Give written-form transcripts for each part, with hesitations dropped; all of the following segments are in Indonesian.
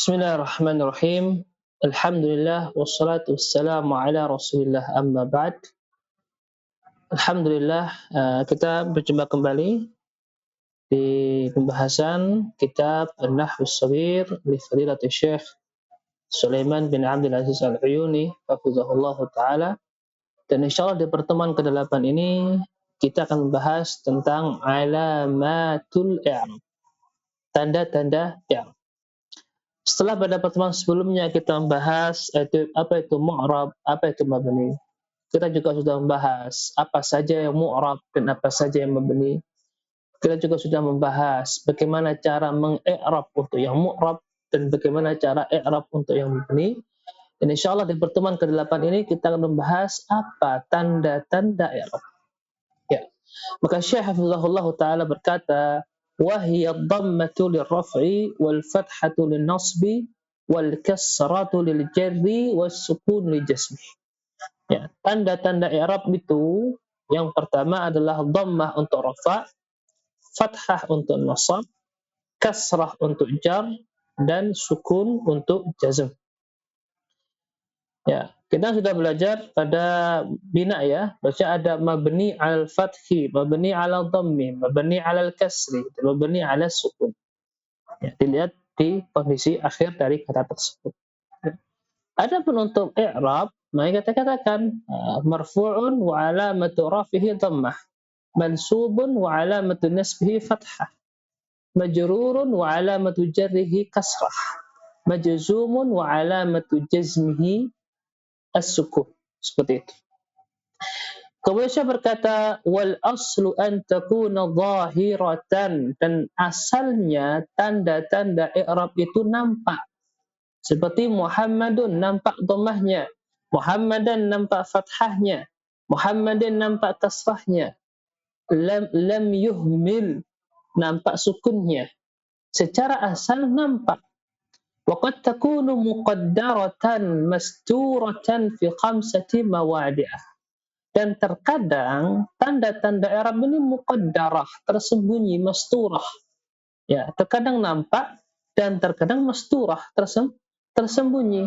Bismillahirrahmanirrahim. Alhamdulillah wassalatu wassalamu ala Rasulillah amma ba'd. Alhamdulillah kita berjumpa kembali di pembahasan kitab An-Nahwus Shaghir li Fadilatul Syekh Sulaiman bin Abdul Aziz Al-Uyuni hafizahullah taala. Dan insyaallah di pertemuan ke-8 ini kita akan membahas tentang alamatul i'rab. Tanda-tanda i'rab. Setelah pada pertemuan sebelumnya kita membahas apa itu mu'rab, apa itu mabni. Kita juga sudah membahas apa saja yang mu'rab dan apa saja yang mabni. Kita juga sudah membahas bagaimana cara meng-i'rab untuk yang mu'rab dan bagaimana cara i'rab untuk yang mabni. Dan insyaallah di pertemuan ke-8 ini kita akan membahas apa tanda-tanda i'rab. Ya. Maka Syekh Hafizahullah taala berkata, وهي الضمة للرفع والفتحة للنصب والكسرة للجر والسكون للجزم. Ya, tanda-tanda i'rab itu yang pertama adalah dhammah untuk rafa', fathah untuk nasab, kasrah untuk jar, dan sukun untuk jazm. Ya, kita sudah belajar pada bina ya, baca ada mabni al fathi, mabni al dhammi, mabni al kasri, mabni al sukun. Ya, dilihat di kondisi akhir dari kata tersebut. Ya. Adapun untuk i'rab, maka kita katakan marfu'un wa alamatu rafihi dhammah, mansubun wa alamatu nasbihi fathah, majrurun wa alamatu jarrihi kasrah, majzumun wa alamatu jazmihi as-sukun. Seperti itu. Kemudian saya berkata wal aslu an takuna zahiratan, dan asalnya tanda-tanda i'rab itu nampak. Seperti Muhammadun nampak dhammahnya, Muhammadan nampak fathahnya, Muhammadin nampak kasrahnya, lam yuhmil nampak sukunnya. Secara asal nampak. وقد تكون مقدرة مستورة في 5 مواضع. Dan terkadang tanda-tanda i'rab ini muqaddarah, tersembunyi, masturah. Ya, terkadang nampak dan terkadang masturah, tersembunyi.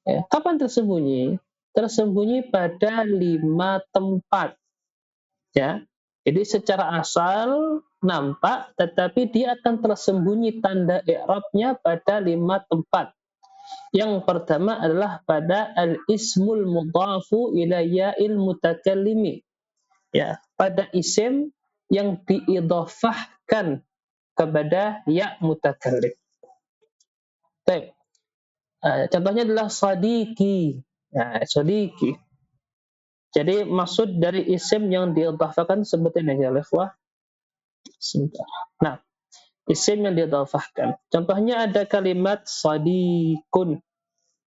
Ya, kapan tersembunyi? Tersembunyi pada 5 tempat. Ya. Jadi secara asal nampak, tetapi dia akan tersembunyi tanda i'rabnya pada 5 tempat. Yang pertama adalah pada al-ismul mudhafu ila ya'il mutakallimi. Ya, pada isim yang diidhafahkan kepada ya mutakallim. Baik. Contohnya adalah sadiqi. Ya, sadiqi. Jadi maksud dari isim yang diidhafahkan seperti ini ya, ikhwah. Sebentar. Nah, isim yang diidhafahkan. Contohnya ada kalimat sadiqun.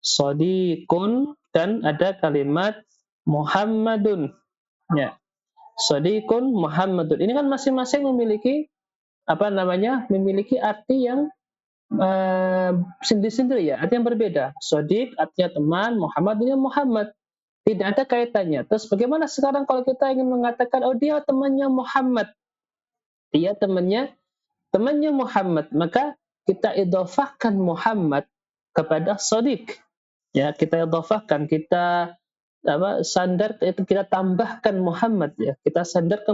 Sadiqun, dan ada kalimat Muhammadun. Ya. Sadiqun, Muhammadun. Ini kan masing-masing memiliki memiliki arti yang sendiri-sendiri ya, arti yang berbeda. Sadiq artinya teman, Muhammad artinya Muhammad. Tidak ada kaitannya. Terus bagaimana sekarang kalau kita ingin mengatakan, oh dia temannya Muhammad. Dia temannya Muhammad, maka kita idhafahkan Muhammad kepada Sadiq. Ya, kita idhafahkan, kita kita tambahkan Muhammad ya. Kita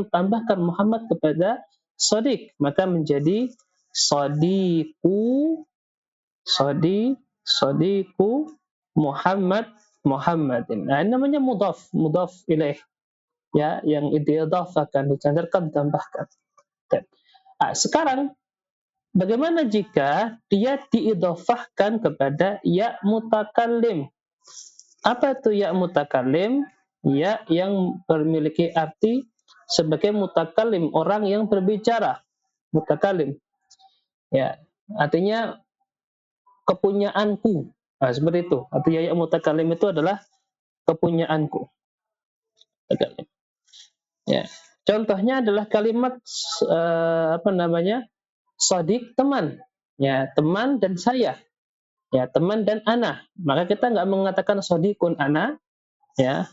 tambahkan Muhammad kepada Sadiq, maka menjadi Sadiqu Muhammadin. Nah, ini namanya mudhaf ilaih. Ya, yang diidhafahkan, disandarkan, ditambahkan. Nah, sekarang bagaimana jika dia diidhafahkan kepada ya mutakallim? Apa itu ya mutakallim? Ya yang memiliki arti sebagai mutakallim, orang yang berbicara. Mutakallim. Ya, artinya kepunyaanku. Nah, seperti itu. Artinya ya mutakallim itu adalah kepunyaanku. Mutakallim. Ya. Contohnya adalah kalimat Sadiq, teman. Ya, teman dan saya. Ya, teman dan ana. Maka kita nggak mengatakan sadiqun ana. Ya.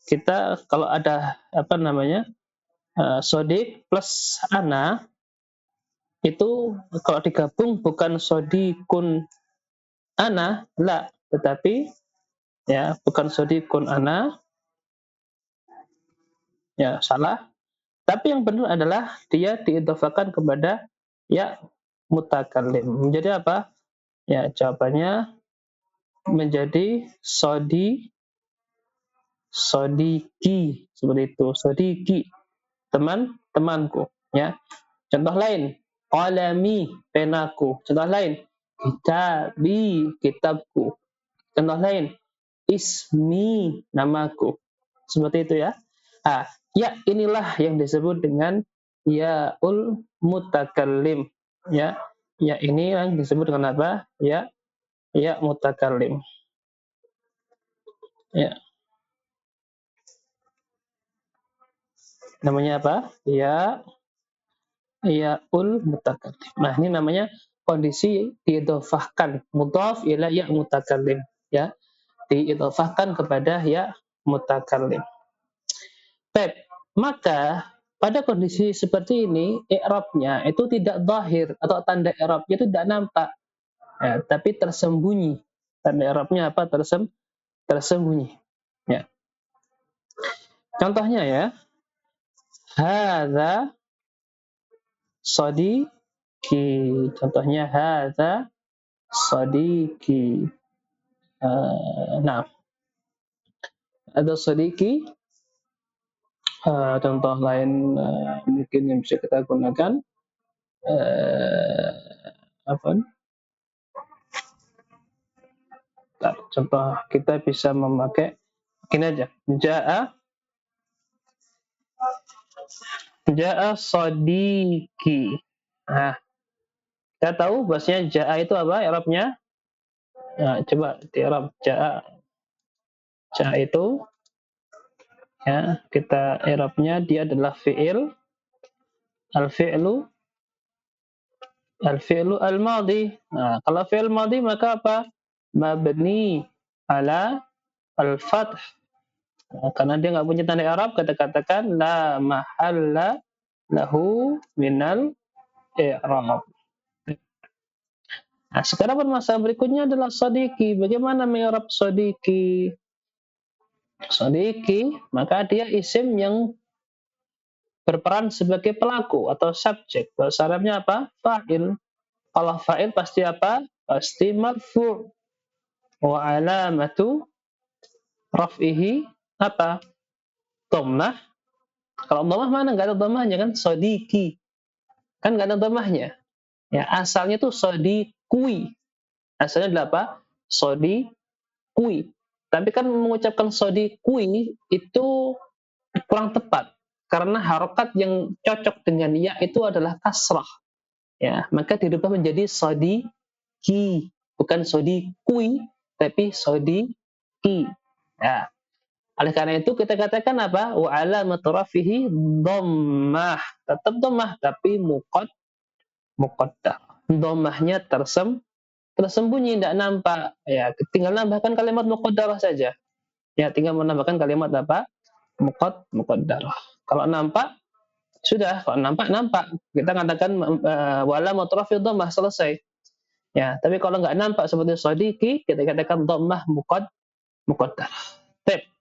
Kita kalau ada sadiq plus ana, itu kalau digabung bukan sadiqun ana, la, tetapi ya bukan sodikun ana, ya salah. Tapi yang benar adalah dia diidhafakan kepada ya mutakallim. Menjadi apa? Ya, jawabannya menjadi sodiki, seperti itu. Sodiki, temanku, ya. Contoh lain, qalami, penaku. Contoh lain, kitabi, kitabku. Contoh lain, ismi, namaku. Seperti itu ya. Ah, ya inilah yang disebut dengan yaul mutakallim. Ya, ya ini yang disebut dengan apa? Ya mutakallim. Ya, namanya apa? Yaul mutakallim. Nah, ini namanya kondisi diidhofahkan, mudhaf ila ya mutakallim. Ya, diidhofahkan kepada ya mutakallim. Baik, maka pada kondisi seperti ini i'rabnya itu tidak zahir atau tanda i'rabnya itu tidak nampak, ya, tapi tersembunyi. Tanda i'rabnya apa? Tersembunyi. Ya. Contohnya ya, hadza sadiqi. Contohnya hadza sadiqi. Nah, ada sadiqi. Contoh lain mungkin yang bisa kita gunakan uh, apa? Contoh kita bisa memakai gini aja. Ja'a sadiqi. Nah, kita tahu bahasanya ja'a itu apa i'rabnya? Nah, coba di i'rab ja'a. Ja'a itu ya, kita i'rabnya dia adalah fi'il. Al-fi'lu al-fi'lu al-madhi. Nah, kalau fi'il madhi maka apa? Mabni ala al-fath. Nah, karena dia nggak punya tanda i'rab, kita katakan la mahalla lahu minal i'rab. Nah, sekarang permasalahan berikutnya adalah sodiki. Bagaimana mengi'rab sodiki? Sodiki, maka dia isim yang berperan sebagai pelaku atau subjek. Bahasa Arabnya apa? Fa'il. Kalau fa'il pasti apa? Pasti marfu'. Wa alamatu raf'ihi apa? Dhammah. Kalau dhammah mana? Nggak ada dhammahnya kan? Sodiki. Kan nggak ada dhammahnya. Ya, asalnya tuh sodikui. Asalnya adalah apa? Sodikui. Tapi kan mengucapkan sodikui itu kurang tepat. Karena harokat yang cocok dengan ya itu adalah kasrah. Ya, maka dirubah menjadi sodiki. Bukan sodikui, tapi sodiki. Ya. Oleh karena itu kita katakan apa? Wa alamatu rafihi dhammah. Tetap dhammah tapi muqaddar. Dhammahnya tersembunyi, tidak nampak. Ya, tinggal nambahkan kalimat muqaddarah saja. Ya, tinggal menambahkan kalimat apa? Muqaddarah. Kalau nampak sudah, kalau nampak. Kita katakan wala mutrafi dhammah selesai. Ya, tapi kalau nggak nampak seperti sadiqi, kita katakan dhammah muqaddarah. Baik.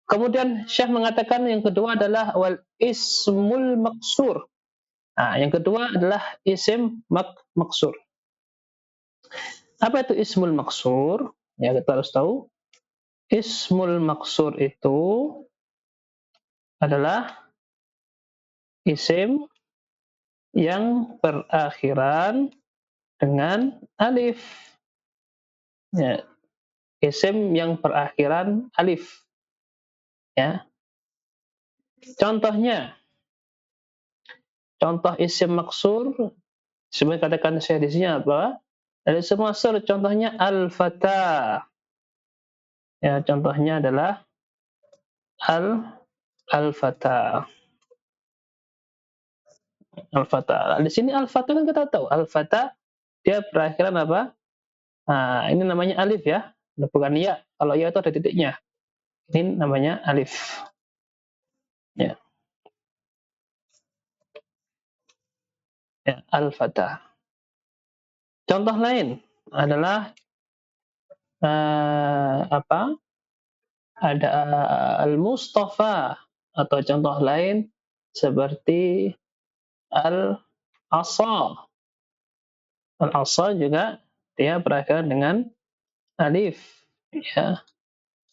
Kemudian Syekh mengatakan yang kedua adalah wal ismul maksur. Nah, yang kedua adalah isim maksur. Apa itu ismul maksur? Ya, kita harus tahu. Ismul maksur itu adalah isim yang berakhiran dengan alif. Ya, isim yang berakhiran alif. Ya. Contoh isim maksur, sebenarnya katakan saya di sini apa? Isim maksur contohnya al-fata. Ya, contohnya adalah al-fata. Al-fata. Di sini al-fata kan kita tahu, al-fata dia berakhiran apa? Nah, ini namanya alif ya, bukan ya. Kalau ya itu ada titiknya. Ini namanya alif. Ya, ya al-fata. Contoh lain adalah apa? Ada al-Mustafa, atau contoh lain seperti al-Asa. Al-Asa juga dia berakhiran dengan alif, ya.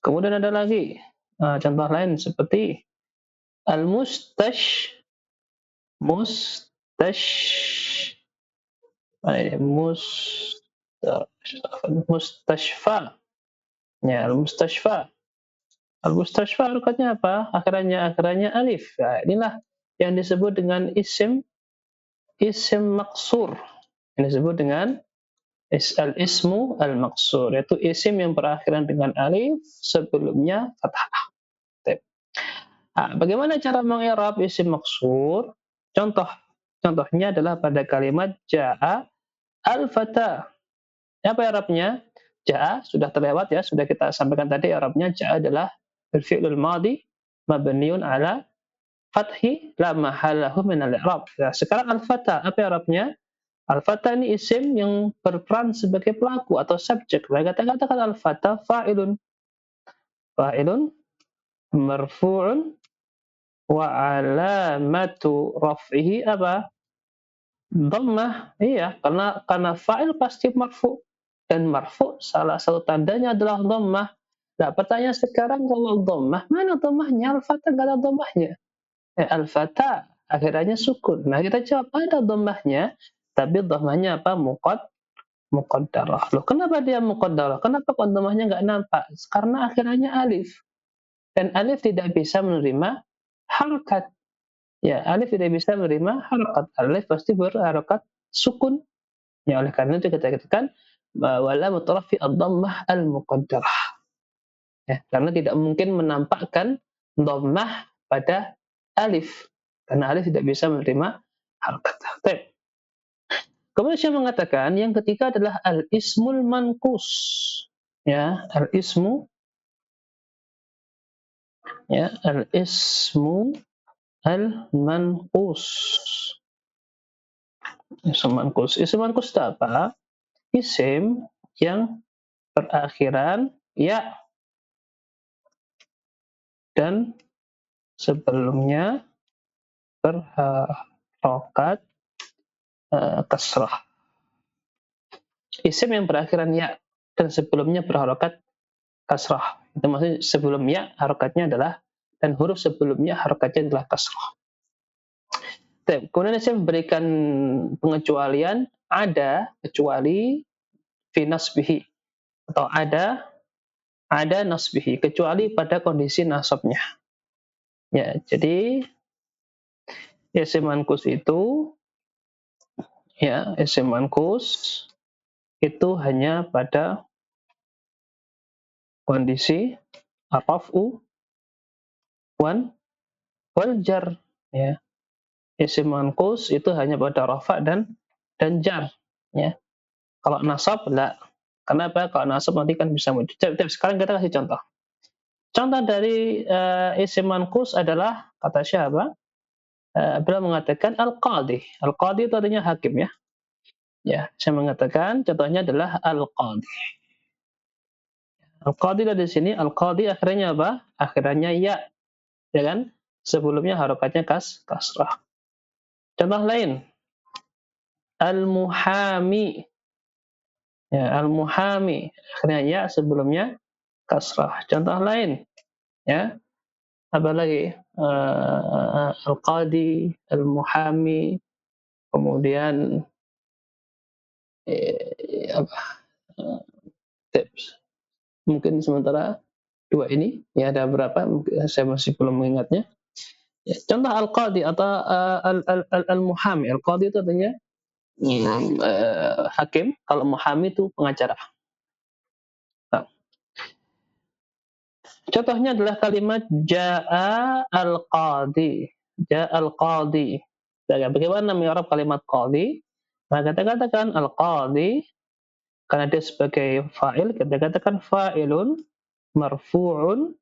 Kemudian ada lagi contoh lain seperti al-Mustash, mustash, mana ini? Mustashfa, ya, al-Mustashfa. Al-Mustashfa harokatnya apa? Akhirannya alif. Nah, inilah yang disebut dengan isim maksur. Yang disebut dengan al-ismu al-maksur, yaitu isim yang berakhiran dengan alif sebelumnya fathah. Bagaimana cara mengi'rab isim maksur? Contohnya adalah pada kalimat ja'a al-fata. Apa i'rabnya? Ja'a sudah terlewat, ya, sudah kita sampaikan tadi. I'rabnya ja'a adalah fi'lul madhi mabniun ala fathi la mahallahu min al-i'rab. Ya, sekarang al-fata, apa i'rabnya? Al-fata ini isim yang berperan sebagai pelaku atau subjek. Maka katakan al-fata fa'ilun marfu'un wa alamatu raf'ihi apa? Dhammah. Iya, karena fa'il pasti marfu', dan marfu' salah satu tandanya adalah dhammah. Nah, pertanyaan sekarang, kalau dhammah, mana dhammahnya? Al-fata enggak ada dhammahnya. Al-fata akhirnya sukun. Nah, kita jawab ada dhammahnya, tapi dhammahnya apa? Muqaddarah. Loh, kenapa dia muqaddarah? Kenapa kok dhammahnya enggak nampak? Karena akhirnya alif. Dan alif tidak bisa menerima harakat. Ya, alif tidak bisa menerima harakat. Alif pasti berharakat sukun. Ya, oleh karena itu kita katakan wala mutarafi ad-dhammah al-muqaddarah. Ya, karena tidak mungkin menampakkan dhammah pada alif. Karena alif tidak bisa menerima harakat. Baik. Kemudian saya mengatakan yang ketiga adalah al-ismul manqus. Ya, al-ismu, ya, al-ismu al-manqus. Isim manqus. Isim manqus itu apa? Isim yang berakhiran ya dan sebelumnya berharokat kasrah. Isim yang berakhiran ya dan sebelumnya berharokat kasrah. Itu maksudnya sebelum ya harokatnya adalah, dan huruf sebelumnya harokatnya adalah kasrah. Kemudian saya memberikan pengecualian, ada kecuali fi nasbihi, atau ada nasbihi, kecuali pada kondisi nasabnya. Ya, jadi isim manqus itu, ya, isim manqus itu hanya pada kondisi ar-raf'u wal jar, ya. Isim manqus itu hanya pada rafa dan jar, ya. Kalau nasab enggak. Kenapa? Kalau nasab nanti kan bisa muncul. Sekarang kita kasih contoh. Contoh dari isim manqus adalah kata siapa? Beliau mengatakan al-qadi. Al-qadi itu artinya hakim, ya. Ya, saya mengatakan contohnya adalah al-qadi. Al-qadi dari sini, al-qadi akhirnya apa? Akhirnya ya, ya kan? Sebelumnya harokatnya kasrah. Contoh lain, al-muhami. Ya, al-muhami akhirnya ya, sebelumnya kasrah. Contoh lain, ya. Apa lagi? Al-qadi, al-muhami, kemudian apa? Tips. Mungkin sementara dua ini, ya, ada berapa? Saya masih belum mengingatnya. Ya, contoh al-qadi atau al-muhami. Al-qadi itu artinya hakim, kalau muhami itu pengacara. Nah, contohnya adalah kalimat ja'a al-qadi. Ja'a al-qadi. Bagaimana mengi'rab kalimat qadi? Nah, kita katakan al-qadi, karena dia sebagai fa'il, kita katakan fa'ilun marfu'un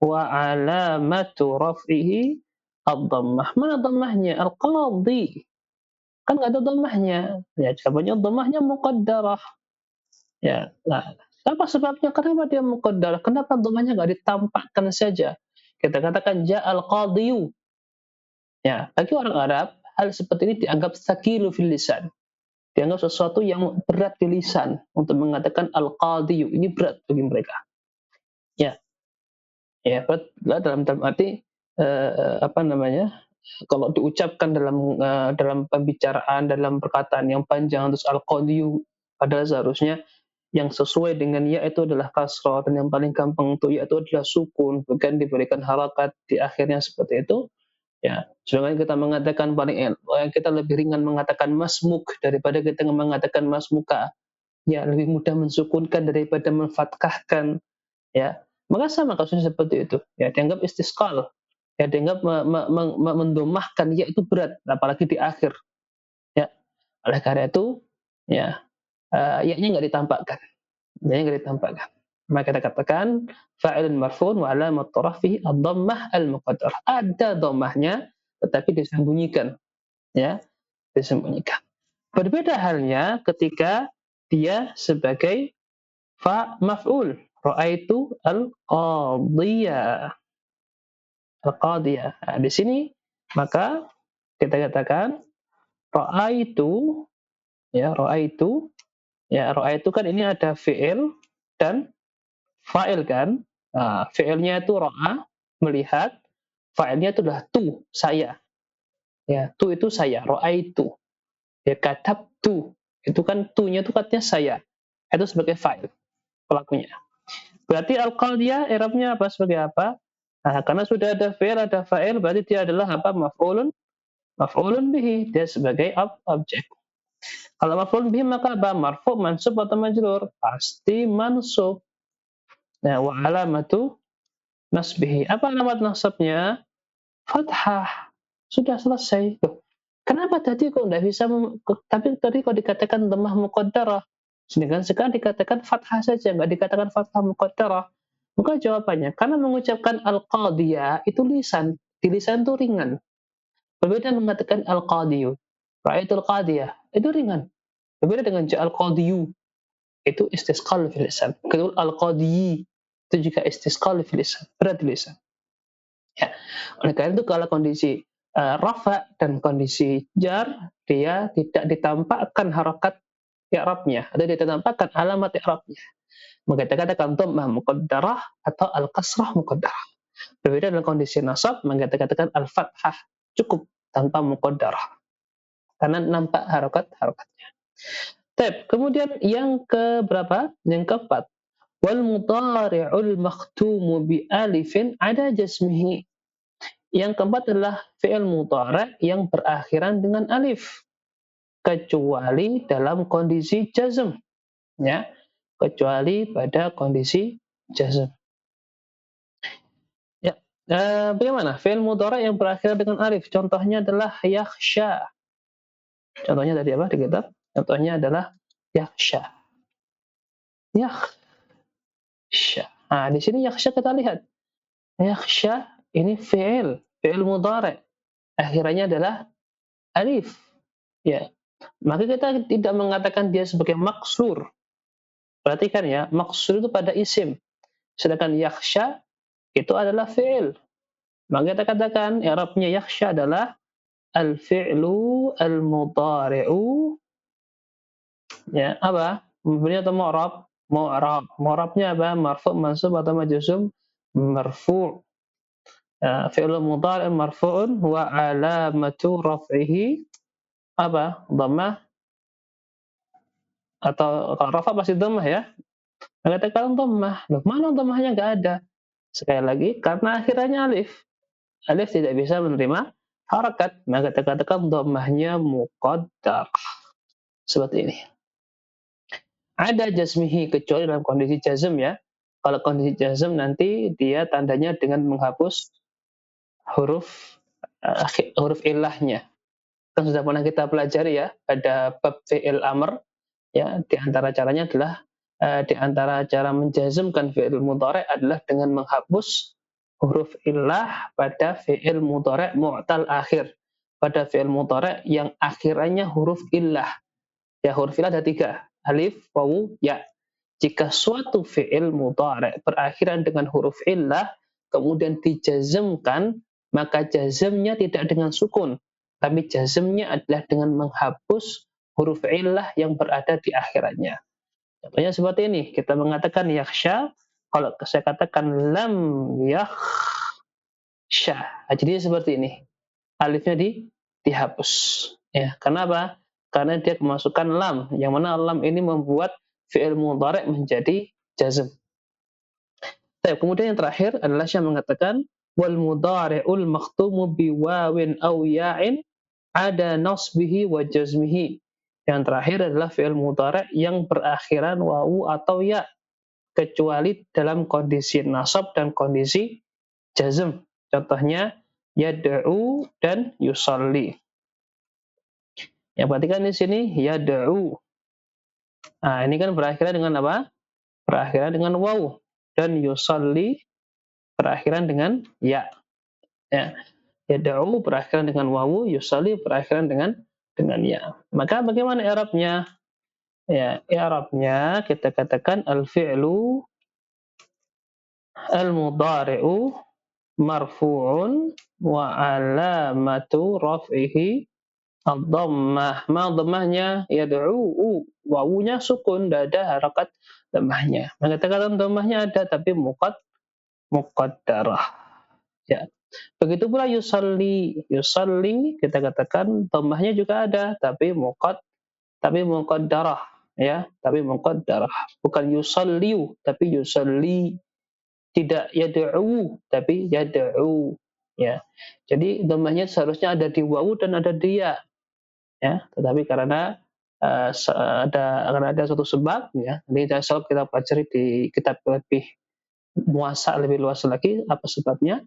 wa alamatu raf'ihi ad-dhammah. Mana dhammahnya? Al-qadi. Kan nggak ada dhammahnya. Ya, jawabannya dhammahnya muqaddarah. Ya, nah, Apa sebabnya? Kenapa dia muqaddarah? Kenapa dhammahnya nggak ditampakkan saja? Kita katakan ja'al qadiyu. Ya, bagi orang Arab, hal seperti ini dianggap sakilu fil lisan. Dianggap sesuatu yang berat di lisan untuk mengatakan al-qadiyu. Ini berat bagi mereka. Ya, ya berat dalam arti apa namanya? Kalau diucapkan dalam pembicaraan, dalam perkataan yang panjang terus al-qadiyu, padahal seharusnya yang sesuai dengan ya itu adalah kasrah, dan yang paling gampang untuk ya itu adalah sukun, bukan diberikan harakat di akhirnya seperti itu. Ya, sedangkan kita mengatakan kita lebih ringan mengatakan masmuk daripada kita mengatakan masmuka. Ya, lebih mudah mensukunkan daripada memfathahkan. Ya, maka sama kasusnya seperti itu. Ya, dianggap istisqal. Ya, dianggap mendomahkan ya itu berat, apalagi di akhir. Ya, oleh karena itu, ya, ya-nya nggak ditampakkan. Ya-nya nggak ditampakkan. Maka kita katakan fa'ilun marfu'un wa alamat rafihi ad-dhammah al-muqaddarah. Ada dhammahnya tetapi disembunyikan, ya, disembunyikan. Berbeda halnya ketika dia sebagai maf'ul. Ra'aitu al-qadiyah. Al-qadiyah. Nah, di sini maka kita katakan ra'aitu, ra'aitu kan ini ada fi'il dan fa'il kan. Nah, fi'ilnya itu ra'a, melihat, fa'ilnya itu adalah tu, saya. Ya, tu itu saya, ra'aitu. Ya, katabtu. Itu kan tu-nya itu katanya saya. Itu sebagai fa'il pelakunya. Berarti al-qadiyah i'rabnya apa sebagai apa? Nah, karena sudah ada fi'il, ada fa'il, berarti dia adalah apa? Maf'ulun bihi. Dia sebagai objek. Kalau maf'ulun bihi maka apa? Marfu', mansub atau majrur? Pasti mansub. Nah, wa alamatu nasbihi. Apa alamat nasabnya? Fathah. Sudah selesai. Loh, kenapa tadi kok nggak bisa tapi tadi kok dikatakan dhammah muqaddarah, sedangkan sekarang dikatakan fathah saja, nggak dikatakan fathah muqaddarah? Maka jawabannya, karena mengucapkan al-qadiyah itu lisan, di lisan itu ringan. Berbeda mengatakan al-qadiyu, ra'aitul qadiyah, itu ringan. Berbeda dengan ja'al qadiyu, itu istisqal fil lisan. Kedua al-qadiyi, itu juga istisqal fil lisan, berat di lisan. Ya. Oleh karena itu kalau kondisi rafa dan kondisi jar, dia tidak ditampakkan harakat i'rabnya atau tidak ditampakkan alamat i'rabnya. Maka kita katakan dhammah muqaddarah atau al-kasrah muqaddarah. Berbeda dengan kondisi nasab, maka kita katakan al-fathah cukup tanpa muqaddarah karena nampak harakat-harakatnya. Kemudian yang ke berapa? Yang keempat. Wal mudhari'ul makhtumu bi alifin ada jasmihi. Yang keempat adalah fi'il mudhari' yang berakhiran dengan alif, kecuali dalam kondisi jazm, ya, kecuali pada kondisi jazm. Ya, bagaimana fi'il mudhari' yang berakhiran dengan alif? Contohnya adalah yakhsha. Contohnya tadi apa di kitab? Contohnya adalah yakhsha. Yakhsha. Nah, di sini yakhsha kita lihat. Yakhsha ini fi'il mudhari'. Akhirannya adalah alif. Ya. Maka kita tidak mengatakan dia sebagai maksur. Perhatikan ya, maksur itu pada isim. Sedangkan yakhsha itu adalah fi'il. Maka kita katakan i'rabnya yakhsha adalah al-fi'lu al-mudhari'u, ya, apa? Mubni atau mu'rab? Mu'rab. Mu'rabnya apa? Marfu', mansub atau majzum? Marfu'. Fi'lu mudhari' marfu'un wa alamatu raf'ihi apa? Dhammah, atau kalau rafa pasti dhammah ya. Katakan dhammah. Loh, mana dhammahnya enggak ada? Sekali lagi, karena akhirnya alif. Alif tidak bisa menerima harakat, maka kita katakan dhammahnya muqaddar. Seperti ini. Ada jazmihi kecuali dalam kondisi jazm ya. Kalau kondisi jazm nanti dia tandanya dengan menghapus huruf ilahnya. Kan sudah pernah kita pelajari ya pada bab fi'il amr ya, di antara caranya adalah di antara cara menjazmkan fi'il mudhari' adalah dengan menghapus huruf ilah pada fi'il mudhari' mu'tal akhir. Pada fi'il mudhari' yang akhirannya huruf ilah. Ya, huruf ilah ada 3, alif, wawu, ya. jika suatu fi'il mudhari' berakhiran dengan huruf illah kemudian dijazmkan, maka jazmnya tidak dengan sukun, tapi jazmnya adalah dengan menghapus huruf illah yang berada di akhirannya. Contohnya seperti ini, kita mengatakan yakhsha, kalau saya katakan lam yakhsha. Jadi seperti ini. Alifnya dihapus. Ya, kenapa? Karena dia kemasukan lam, yang mana lam ini membuat fi'il mudhari' menjadi jazm. Kemudian yang terakhir adalah Syekh mengatakan wal mudhari'ul makhtumu bi wawin aw ya'in ada nasbihi wa jazmihi. Yang terakhir adalah fi'il mudhari' yang berakhiran wawu atau ya, kecuali dalam kondisi nasab dan kondisi jazm. Contohnya yad'u dan yusalli. Ya, perhatikan di sini yad'u. Nah, ini kan berakhiran dengan apa? Berakhiran dengan wawu, dan yusalli berakhiran dengan ya. Ya. Yad'u berakhiran dengan wawu, yusalli berakhiran dengan ya. Maka bagaimana i'rabnya? Ya, i'rabnya kita katakan al-fi'lu al-mudhari'u marfu'un wa alamatu raf'ihi ad-dhammah. Ma dhammahnya yad'u, wawunya sukun, tidak ada harakat dhammahnya. Maka katakan dhammahnya ada tapi muqaddarah. Ya. Begitu pula yusalli. Yusalli kita katakan dhammahnya juga ada tapi muqaddarah, ya, tapi muqaddarah. Bukan yusalliu tapi yusalli. Tidak yad'u tapi yad'u, ya. Jadi dhammahnya seharusnya ada di wawu dan ada di ya, ya. Tetapi karena ada suatu sebab, ya. Ini sebab kita pelajari di kitab lebih lebih luas lagi apa sebabnya,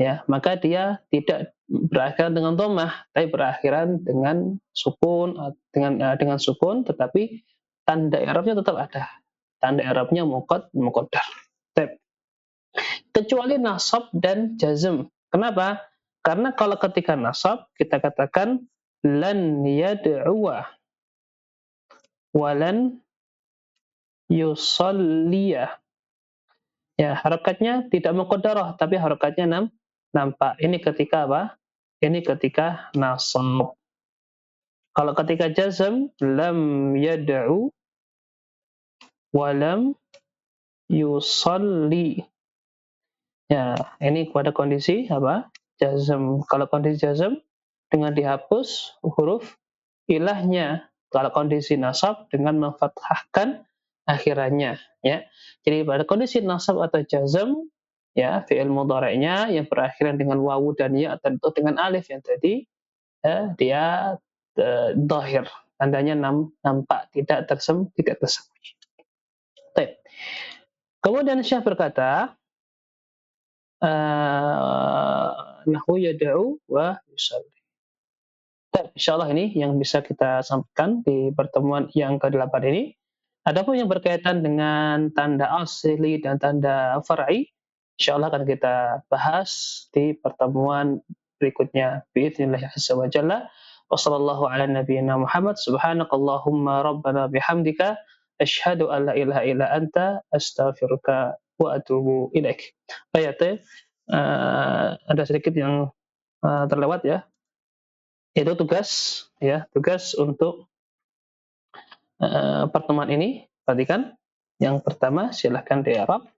ya. Maka dia tidak berakhiran dengan dhammah tapi berakhiran dengan sukun, dengan sukun, tetapi tanda i'rabnya tetap ada. Tanda i'rabnya muqaddar. Kecuali nasab dan jazm. Kenapa? Karena kalau ketika nasab kita katakan lan yad'uwa walan yusalliya. Ya, harakatnya tidak muqaddarah tapi harakatnya nampak. Ini ketika apa? Ini ketika nasab. Kalau ketika jazm lam yad'u walam yusalli. Ya, ini pada kondisi apa? Jazm. Kalau kondisi jazm dengan dihapus huruf ilahnya. Kalau kondisi nasab dengan memfathahkan akhirannya, ya. Jadi pada kondisi nasab atau jazm, ya, fi'il mudhari'nya yang berakhiran dengan wawu dan ya atau dengan alif yang tadi, ya, dia dhahir. Tandanya nampak, tidak tersembunyi. Baik. Kemudian Syekh berkata, nahwu yad'u wa yusalli. Insyaallah ini yang bisa kita sampaikan di pertemuan yang ke-8 ini. Adapun yang berkaitan dengan tanda asli dan tanda far'i, insyaallah akan kita bahas di pertemuan berikutnya. Biidznillah azza wa jalla. Wa sallallahu ala nabiyyina Muhammad subhanakallahumma rabbana bihamdika asyhadu an la ilaha illa anta astaghfiruka wa atubu ilaik. Baik, ada sedikit yang terlewat, ya. Itu tugas untuk pertemuan ini. Perhatikan, yang pertama silahkan di i'rab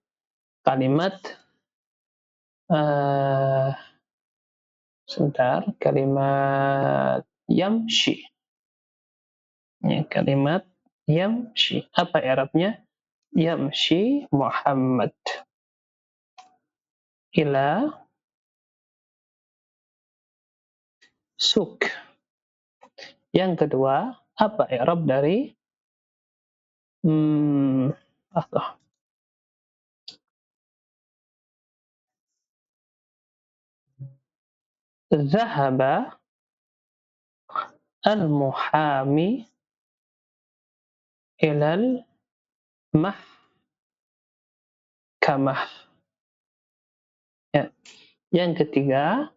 kalimat kalimat yamshi, ya, kalimat yamshi, apa i'rabnya? Yamshi Muhammad ila suk. Yang kedua, apa i'rab dari zahaba al-muhami ilal mahkamah. Ya. Yang ketiga,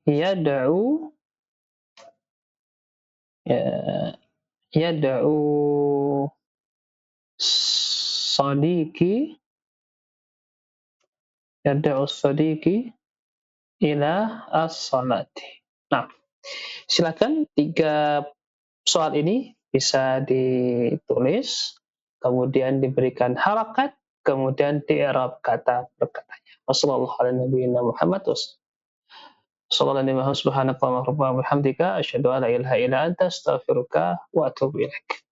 Yad'u ya, yad'u sadiqi yad'u sadiqi ila as-salati. Nah, silakan 3 soal ini bisa ditulis, kemudian diberikan harakat, kemudian di-i'rab kata per katanya. Wassallallahu ala nabiyyina Muhammad sallallahu alaihi wa subhanaka wa bihamdika asyhadu an la ilaha illa anta astaghfiruka wa atubu ilaik.